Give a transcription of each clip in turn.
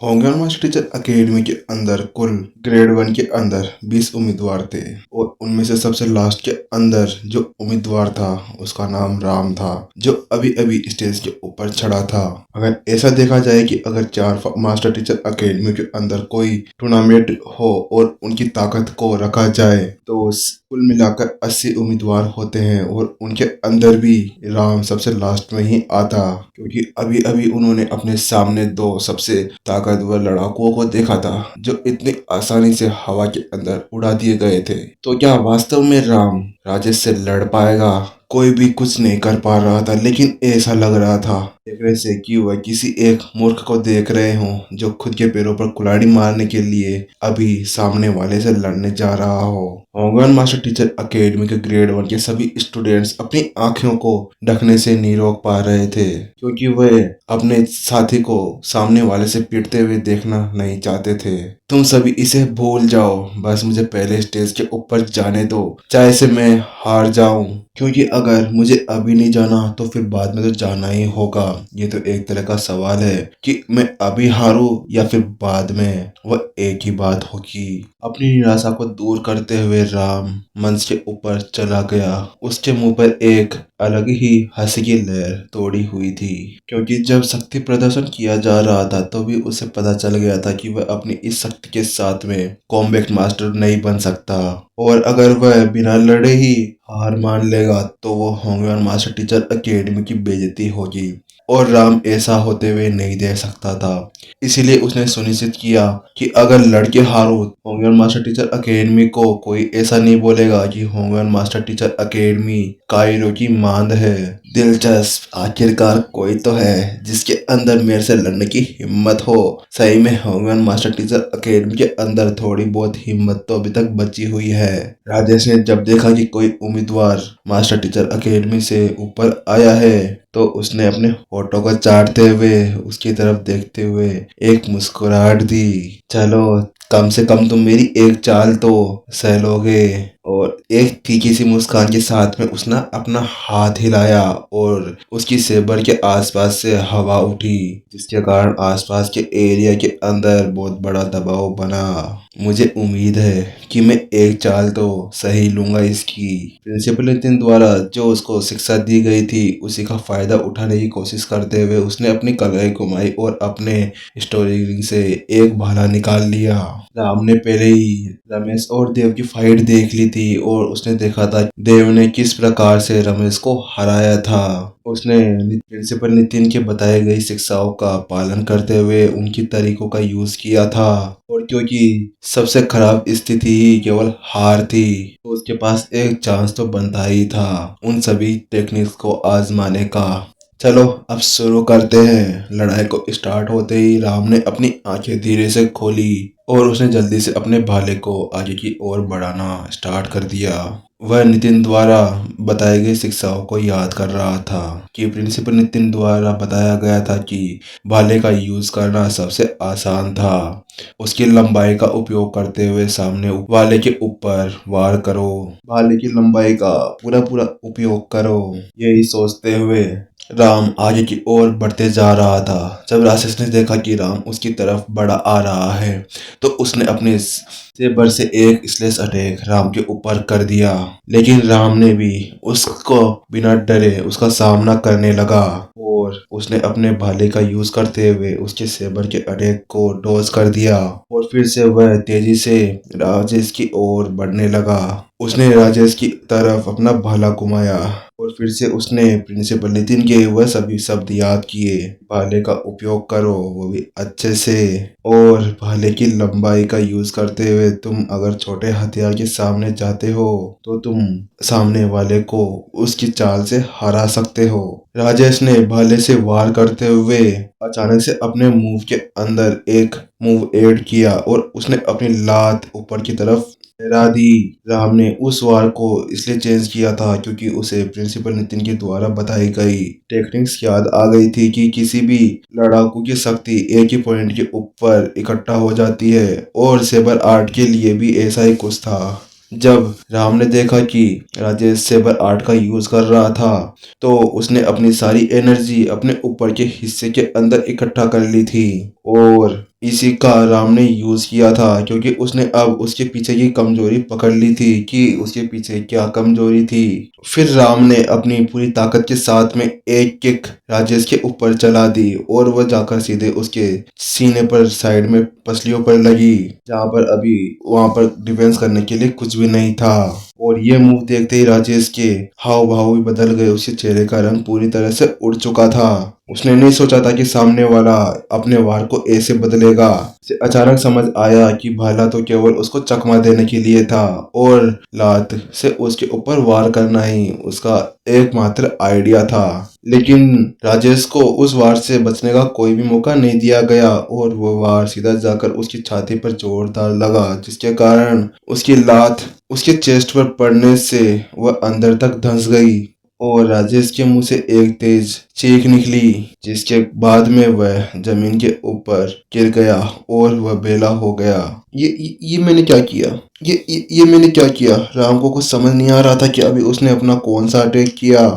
होंगे master teacher academy के अंदर कुल ग्रेड 1 के अंदर 20 उम्मीदवार थे और उनमें से सबसे लास्ट के अंदर जो उम्मीदवार था उसका नाम राम था, जो अभी अभी स्टेज के ऊपर चढ़ा था। अगर ऐसा देखा जाए कि अगर चार मास्टर टीचर अकेडमी के अंदर कोई टूर्नामेंट हो और उनकी ताकत को रखा जाए तो कुल मिलाकर 80 उम्मीदवार होते हैं और उनके अंदर भी राम सबसे लास्ट में ही आता, क्योंकि अभी अभी उन्होंने अपने सामने दो सबसे ताकतवर लड़ाकुओं को देखा था जो इतनी आसानी से हवा के अंदर उड़ा दिए गए थे। तो क्या वास्तव में राम राजेश से लड़ पाएगा? कोई भी कुछ नहीं कर पा रहा था, लेकिन ऐसा लग रहा था देखने से कि वह किसी एक मूर्ख को देख रहे हों जो खुद के पैरों पर कुल्हाड़ी मारने के लिए अभी सामने वाले से लड़ने जा रहा हो। होंगन मास्टर टीचर अकेडमी के ग्रेड 1 के सभी स्टूडेंट्स अपनी आंखों को ढकने से नहीं रोक पा रहे थे, क्योंकि वह अपने साथी को सामने वाले से पिटते हुए देखना नहीं चाहते थे। तुम सभी इसे भूल जाओ, बस मुझे पहले स्टेज के ऊपर जाने दो, चाहे से मैं हार जाऊं, क्योंकि अगर मुझे अभी नहीं जाना तो फिर बाद में तो जाना ही होगा। ये तो एक तरह का सवाल है कि मैं अभी हारूं या फिर बाद में, वह एक ही बात होगी। अपनी निराशा को दूर करते हुए राम मंच के ऊपर चला गया। उसके मुंह पर एक अलग ही हंसी की लहर तोड़ी हुई थी, क्योंकि जब शक्ति प्रदर्शन किया जा रहा था तो भी उसे पता चल गया था कि वह अपनी इस शक्ति के साथ में कॉम्बैट मास्टर नहीं बन सकता, और अगर वह बिना लड़े ही हार मान लेगा तो वो होंगे मास्टर टीचर अकेडमी की बेइज्जती होगी, और राम ऐसा होते हुए नहीं दे सकता था। इसीलिए उसने सुनिश्चित किया कि अगर लड़के हारो होंगे मास्टर टीचर अकेडमी को कोई ऐसा नहीं बोलेगा कि होंगे मास्टर टीचर अकेडमी कायरो की मांद है। दिलचस्प, आखिरकार कोई तो है जिसके अंदर मेरे से लड़ने की हिम्मत हो। सही में होंगे मास्टर टीचर अकेडमी के अंदर थोड़ी बहुत हिम्मत तो अभी तक बची हुई है। राजेश ने जब देखा कि कोई उम्मीदवार मास्टर टीचर अकेडमी से ऊपर आया है तो उसने अपने होठों को चाटते हुए उसकी तरफ देखते हुए एक मुस्कुराहट दी। चलो, कम से कम तुम मेरी एक चाल तो सह लोगे। और एक फीकी सी मुस्कान के साथ में उसने अपना हाथ हिलाया और उसकी सेबर के आसपास से हवा उठी, जिसके कारण आसपास के एरिया के अंदर बहुत बड़ा दबाव बना। मुझे उम्मीद है कि मैं एक चाल तो सही लूंगा इसकी। प्रिंसिपल नितिन द्वारा जो उसको शिक्षा दी गई थी उसी का फायदा उठाने की कोशिश करते हुए उसने अपनी कलाई घुमाई और अपने स्टोरी रिंग से एक भाला निकाल लिया। राम ने पहले ही रमेश और देव की फाइट देख ली थी और उसने देखा था देव ने किस प्रकार से रमेश को हराया था। उसने प्रिंसिपल नितिन के बताए गई शिक्षाओं का पालन करते हुए उनकी तरीकों का यूज किया था, और क्योंकि सबसे खराब स्थिति ही केवल हार थी तो उसके पास एक चांस तो बनता ही था उन सभी टेक्निक्स को आजमाने का। चलो अब शुरू करते हैं। लड़ाई को स्टार्ट होते ही राम ने अपनी आंखें धीरे से खोली और उसने जल्दी से अपने भाले को आगे की ओर बढ़ाना स्टार्ट कर दिया। वह नितिन द्वारा बताई गई शिक्षाओं को याद कर रहा था कि प्रिंसिपल नितिन द्वारा बताया गया था कि भाले का यूज करना सबसे आसान था। उसकी लंबाई का उपयोग करते हुए सामने वाले के ऊपर वार करो, भाले की लंबाई का पूरा पूरा उपयोग करो। यही सोचते हुए राम आगे की ओर बढ़ते जा रहा था। जब राक्षस ने देखा कि राम उसकी तरफ बढ़ा आ रहा है तो उसने अपने सेबर से एक स्लेश अटैक राम के ऊपर कर दिया, लेकिन राम ने भी उसको बिना डरे उसका सामना करने लगा और उसने अपने भाले का यूज करते हुए उसके सेबर के अटैक को डॉज कर दिया और फिर से वह तेजी से राजेश की ओर बढ़ने लगा। उसने राजेश की तरफ अपना भाला घुमाया और फिर से उसने प्रिंसिपल नितिन के वह सभी शब्द याद किए। भाले का उपयोग करो, वो भी अच्छे से, और भाले की लंबाई का यूज करते हुए तुम अगर छोटे हथियार के सामने जाते हो तो तुम सामने वाले को उसकी चाल से हरा सकते हो। राजेश ने भाले से वार करते हुए अचानक से अपने मूव के अंदर एक मूव ऐड किया और उसने अपनी लात ऊपर की तरफ लहरा दी। राम ने उस वार को इसलिए चेंज किया था क्योंकि उसे प्रिंसिपल नितिन के द्वारा बताई गई टेक्निक्स याद आ गई थी कि किसी भी लड़ाकू की शक्ति एक ही पॉइंट के ऊपर इकट्ठा हो जाती है, और सेबर आर्ट के लिए भी ऐसा ही कुछ था। जब राम ने देखा कि राजेश सेबर आर्ट का यूज कर रहा था तो उसने अपनी सारी एनर्जी अपने ऊपर के हिस्से के अंदर इकट्ठा कर ली थी और इसी का राम ने यूज किया था, क्योंकि उसने अब उसके पीछे की कमजोरी पकड़ ली थी कि उसके पीछे क्या कमजोरी थी। फिर राम ने अपनी पूरी ताकत के साथ में एक किक राजेश के ऊपर चला दी और वह जाकर सीधे उसके सीने पर साइड में पसलियों पर लगी, जहां पर अभी वहां पर डिफेंस करने के लिए कुछ भी नहीं था। और ये मूव देखते ही राजेश के हाव भाव भी बदल गए, उसके चेहरे का रंग पूरी तरह से उड़ चुका था। उसने नहीं सोचा था कि सामने वाला अपने वार को ऐसे बदलेगा। उसे अचानक समझ आया कि भाला तो केवल उसको चकमा देने के लिए था और लात से उसके ऊपर वार करना ही उसका एकमात्र आइडिया था। लेकिन राजेश को उस वार से बचने का कोई भी मौका नहीं दिया गया और वो वार सीधा जाकर उसकी छाती पर जोरदार लगा, जिसके कारण उसकी लात उसके चेस्ट पर पड़ने से वह अंदर तक धंस गई और राजेश के मुंह से एक तेज चीख निकली, जिसके बाद में वह जमीन के ऊपर गिर गया और वह बेला हो गया। ये मैंने क्या किया? ये मैंने क्या किया? राम को कुछ समझ नहीं आ रहा था कि अभी उसने अपना कौन सा अटैक किया,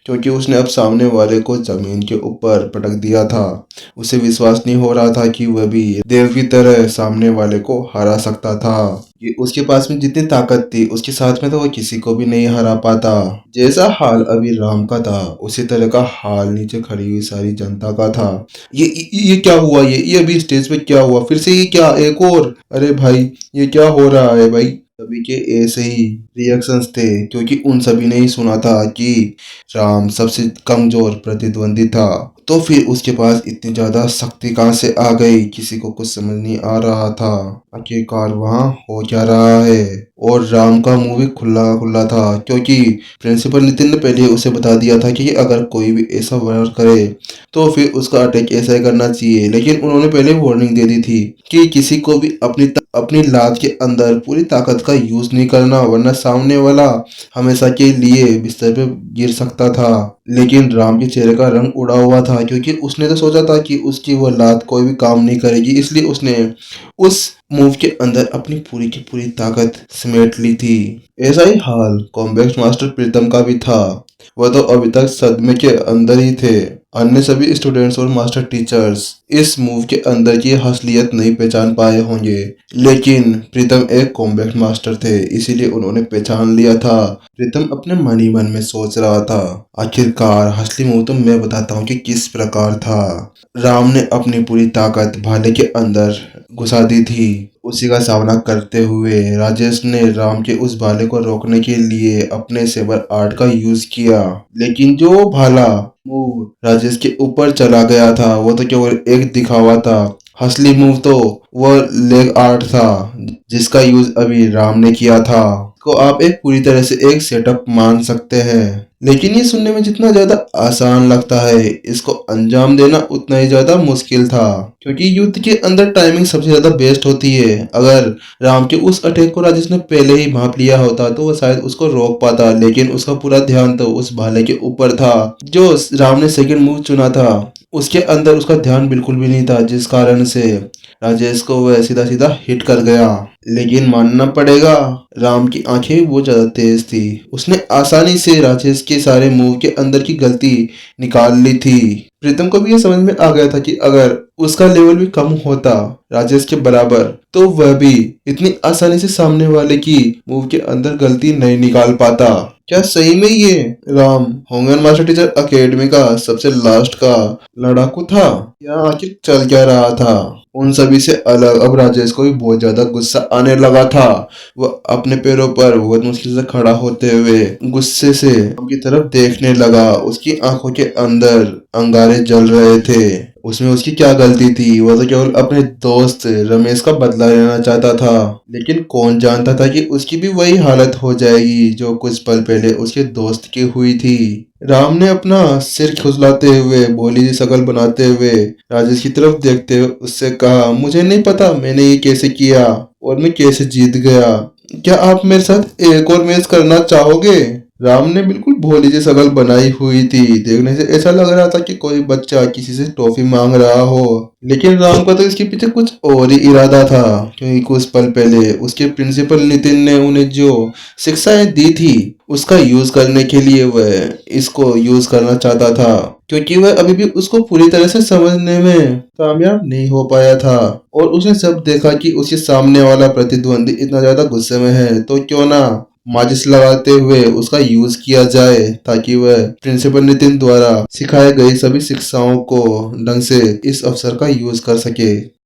क्योंकि उसने अब सामने वाले को जमीन के ऊपर पटक दिया था। उसे विश्वास नहीं हो रहा था कि वह भी देव की तरह सामने वाले को हरा सकता था। ये उसके पास में जितनी ताकत थी उसके साथ में तो वह किसी को भी नहीं हरा पाता। जैसा हाल अभी राम का था उसी तरह का हाल नीचे खड़ी हुई सारी जनता का था। ये क्या हुआ? ये अभी स्टेज पे क्या हुआ? फिर से ये क्या? एक और? अरे भाई, ये क्या हो रहा है भाई? सभी के ऐसे ही रिएक्शंस थे, क्योंकि उन सभी ने ही सुना था कि राम सबसे कमजोर प्रतिद्वंदी था। तो फिर उसके पास इतनी ज्यादा शक्ति कहाँ से आ गई, किसी को कुछ समझ नहीं आ रहा था। आखिरकार वहाँ हो क्या रहा है? और राम का मुंह भी खुला खुला था, क्योंकि प्रिंसिपल नितिन ने पहले उसे बता दिया था कि अगर कोई भी ऐसा वार करे तो फिर उसका अटैक ऐसा ही करना चाहिए। लेकिन उन्होंने पहले वार्निंग दे दी थी कि किसी को भी अपनी लात के अंदर पूरी ताकत का यूज नहीं करना, वरना सामने वाला हमेशा के लिए बिस्तर पे गिर सकता था। लेकिन राम के चेहरे का रंग उड़ा हुआ था, क्योंकि उसने तो सोचा था कि उसकी वो लात कोई भी काम नहीं करेगी, इसलिए उसने उस मूव के अंदर अपनी पूरी की पूरी ताकत समेट ली थी। ऐसा ही हाल कॉम्बैक्ट मास्टर प्रीतम का भी था। वह तो अभी तक सदमे के अंदर ही थे। अन्य सभी स्टूडेंट्स और मास्टर टीचर्स इस मूव के अंदर की असलियत नहीं पहचान पाए होंगे, लेकिन प्रीतम एक कॉम्बैक्ट मास्टर थे, इसीलिए उन्होंने पहचान लिया था। प्रीतम अपने मन ही मन में सोच रहा था, आखिरकार असली मूव तो मैं बताता हूँ कि किस प्रकार था। राम ने अपनी पूरी ताकत भाले के अंदर घुसा दी थी। उसी का सामना करते हुए राजेश ने राम के उस भाले को रोकने के लिए अपने सेबर आर्ट का यूज किया, लेकिन जो भाला मूव राजेश के ऊपर चला गया था वो तो केवल एक दिखावा था। असली मूव तो वह लेग आर्ट था, जिसका यूज अभी राम ने किया था। को आप एक पूरी तरह से एक सेटअप मान सकते हैं, लेकिन ये सुनने में जितना ज्यादा आसान लगता है इसको अंजाम देना उतना ही ज्यादा मुश्किल था, क्योंकि युद्ध के अंदर टाइमिंग सबसे ज्यादा बेस्ट होती है। अगर राम के उस अटैक को राजेश ने पहले ही भांप लिया होता तो वह शायद उसको रोक पाता, लेकिन उसका पूरा ध्यान तो उस भाले के ऊपर था। जो राम ने सेकंड मूव चुना था उसके अंदर उसका ध्यान बिल्कुल भी नहीं था, जिस कारण से राजेश को वह सीधा सीधा हिट कर गया। लेकिन मानना पड़ेगा राम की आंखें वो ज्यादा तेज थी, उसने आसानी से राजेश के सारे मूव के अंदर की गलती निकाल ली थी। प्रीतम को भी ये समझ में आ गया था कि अगर उसका लेवल भी कम होता राजेश के बराबर तो वह भी इतनी आसानी से सामने वाले की मूव के अंदर गलती नहीं निकाल पाता। क्या सही में ये राम होंगन मास्टर टीचर अकेडमी का सबसे लास्ट का लड़ाकू था, या आखिर चल क्या रहा था? उन सभी से अलग अब राजेश को भी बहुत ज्यादा गुस्सा आने लगा था। वह अपने पैरों पर बहुत मुश्किल से खड़ा होते हुए गुस्से से राम की तरफ देखने लगा। उसकी आंखों के अंदर अंगारे जल रहे थे। उसमें उसकी क्या गलती थी? वह तो केवल अपने दोस्त रमेश का बदला लेना चाहता था, लेकिन कौन जानता था कि उसकी भी वही हालत हो जाएगी जो कुछ पल पहले उसके दोस्त की हुई थी। राम ने अपना सिर खुजलाते हुए भोली सी शक्ल बनाते हुए राजेश की तरफ देखते हुए उससे कहा, मुझे नहीं पता मैंने ये कैसे किया और मैं कैसे जीत गया। क्या आप मेरे साथ एक और मैच करना चाहोगे? राम ने बिल्कुल भोली सी शक्ल बनाई हुई थी। देखने से ऐसा लग रहा था कि कोई बच्चा किसी से टॉफी मांग रहा हो। लेकिन राम का तो इसके पीछे कुछ और ही इरादा था, क्योंकि कुछ पल पहले उसके प्रिंसिपल नितिन ने उन्हें जो शिक्षाएं दी थी उसका यूज करने के लिए वह इसको यूज करना चाहता था, क्योंकि वह अभी भी उसको पूरी तरह से समझने में कामयाब नहीं हो पाया था। और उसने जब देखा कि उसके सामने वाला प्रतिद्वंदी इतना ज्यादा गुस्से में है, तो क्यों ना माचिस लगाते हुए उसका यूज किया जाए, ताकि वह प्रिंसिपल नितिन द्वारा सिखाए गई सभी शिक्षाओं को ढंग से इस अवसर का यूज कर सके।